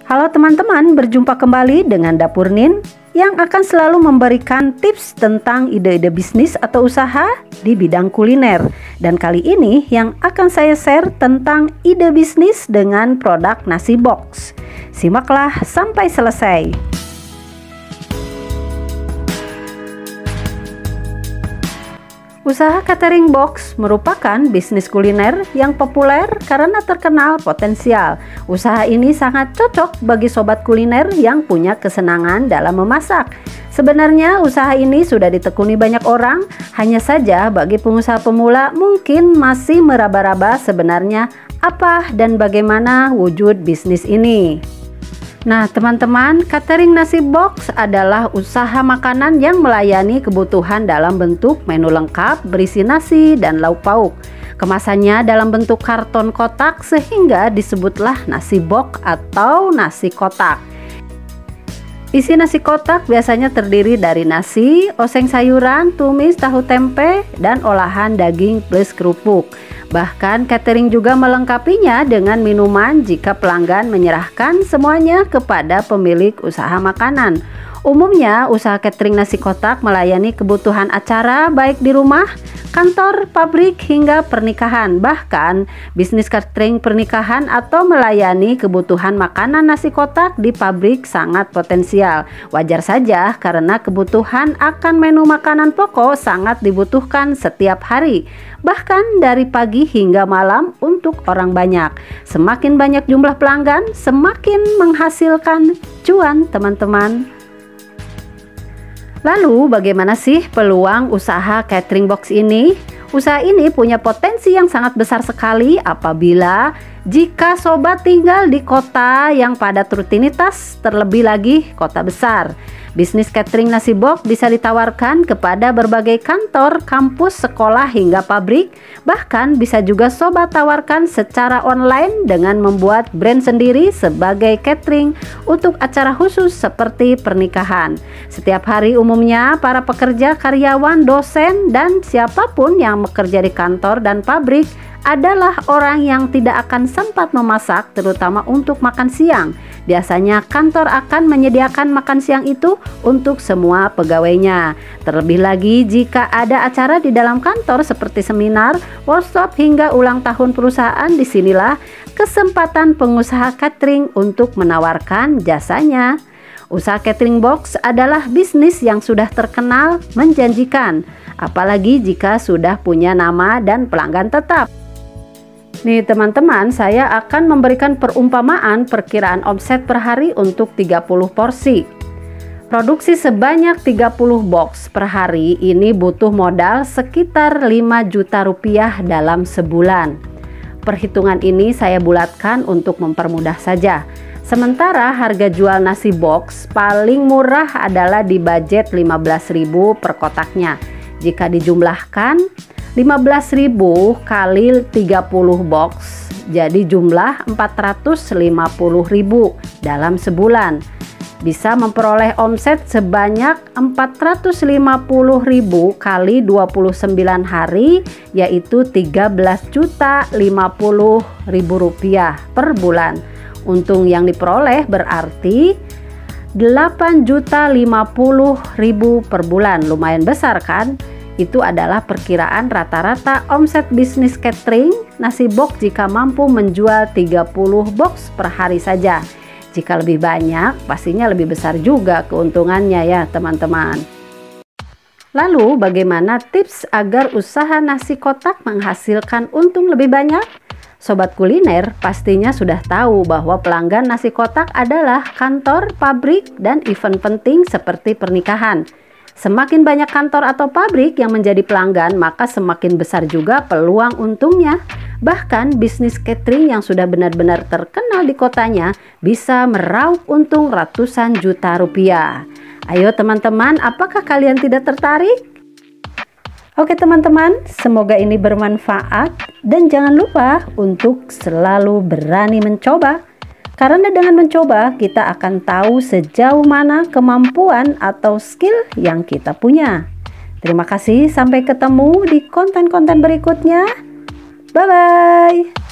Halo teman-teman, berjumpa kembali dengan Dapur Nin yang akan selalu memberikan tips tentang ide-ide bisnis atau usaha di bidang kuliner. Dan kali ini yang akan saya share tentang ide bisnis dengan produk nasi box. Simaklah sampai selesai. Usaha catering box merupakan bisnis kuliner yang populer karena terkenal potensial. Usaha ini sangat cocok bagi sobat kuliner yang punya kesenangan dalam memasak. Sebenarnya usaha ini sudah ditekuni banyak orang, hanya saja bagi pengusaha pemula mungkin masih meraba-raba sebenarnya apa dan bagaimana wujud bisnis ini. Nah teman-teman, catering nasi box adalah usaha makanan yang melayani kebutuhan dalam bentuk menu lengkap berisi nasi dan lauk pauk. Kemasannya dalam bentuk karton kotak sehingga disebutlah nasi box atau nasi kotak. Isi nasi kotak biasanya terdiri dari nasi, oseng sayuran, tumis, tahu tempe, dan olahan daging plus kerupuk. Bahkan catering juga melengkapinya dengan minuman jika pelanggan menyerahkan semuanya kepada pemilik usaha makanan. Umumnya usaha catering nasi kotak melayani kebutuhan acara baik di rumah, kantor, pabrik, hingga pernikahan. Bahkan bisnis catering pernikahan atau melayani kebutuhan makanan nasi kotak di pabrik sangat potensial. Wajar saja karena kebutuhan akan menu makanan pokok sangat dibutuhkan setiap hari, bahkan dari pagi hingga malam untuk orang banyak. Semakin banyak jumlah pelanggan, semakin menghasilkan cuan teman-teman. Lalu bagaimana sih peluang usaha catering box ini? Usaha ini punya potensi yang sangat besar sekali apabila jika sobat tinggal di kota yang padat rutinitas, terlebih lagi kota besar. Bisnis catering nasi box bisa ditawarkan kepada berbagai kantor, kampus, sekolah, hingga pabrik. Bahkan bisa juga sobat tawarkan secara online dengan membuat brand sendiri sebagai catering untuk acara khusus seperti pernikahan. Setiap hari umumnya para pekerja, karyawan, dosen, dan siapapun yang bekerja di kantor dan pabrik adalah orang yang tidak akan sempat memasak, terutama untuk makan siang. Biasanya kantor akan menyediakan makan siang itu untuk semua pegawainya. Terlebih lagi jika ada acara di dalam kantor seperti seminar, workshop, hingga ulang tahun perusahaan, disinilah kesempatan pengusaha catering untuk menawarkan jasanya. Usaha catering box adalah bisnis yang sudah terkenal menjanjikan, apalagi jika sudah punya nama dan pelanggan tetap. Nih teman-teman, saya akan memberikan perumpamaan perkiraan omset per hari untuk 30 porsi. Produksi sebanyak 30 box per hari ini butuh modal sekitar 5 juta rupiah dalam sebulan. Perhitungan ini saya bulatkan untuk mempermudah saja. Sementara harga jual nasi box paling murah adalah di budget 15.000 per kotaknya. Jika dijumlahkan 15.000 kali 30 box jadi jumlah 450.000 dalam sebulan. Bisa memperoleh omset sebanyak 450.000 kali 29 hari yaitu 13.050.000 rupiah per bulan. Untung yang diperoleh berarti 8.050.000 per bulan. Lumayan besar kan? Itu adalah perkiraan rata-rata omset bisnis catering nasi box jika mampu menjual 30 box per hari saja. Jika lebih banyak, pastinya lebih besar juga keuntungannya ya teman-teman. Lalu bagaimana tips agar usaha nasi kotak menghasilkan untung lebih banyak? Sobat kuliner pastinya sudah tahu bahwa pelanggan nasi kotak adalah kantor, pabrik, dan event penting seperti pernikahan. Semakin banyak kantor atau pabrik yang menjadi pelanggan, maka semakin besar juga peluang untungnya. Bahkan bisnis catering yang sudah benar-benar terkenal di kotanya bisa meraup untung ratusan juta rupiah. Ayo teman-teman, apakah kalian tidak tertarik? Oke teman-teman, semoga ini bermanfaat dan jangan lupa untuk selalu berani mencoba. Karena dengan mencoba kita akan tahu sejauh mana kemampuan atau skill yang kita punya. Terima kasih, sampai ketemu di konten-konten berikutnya. Bye-bye.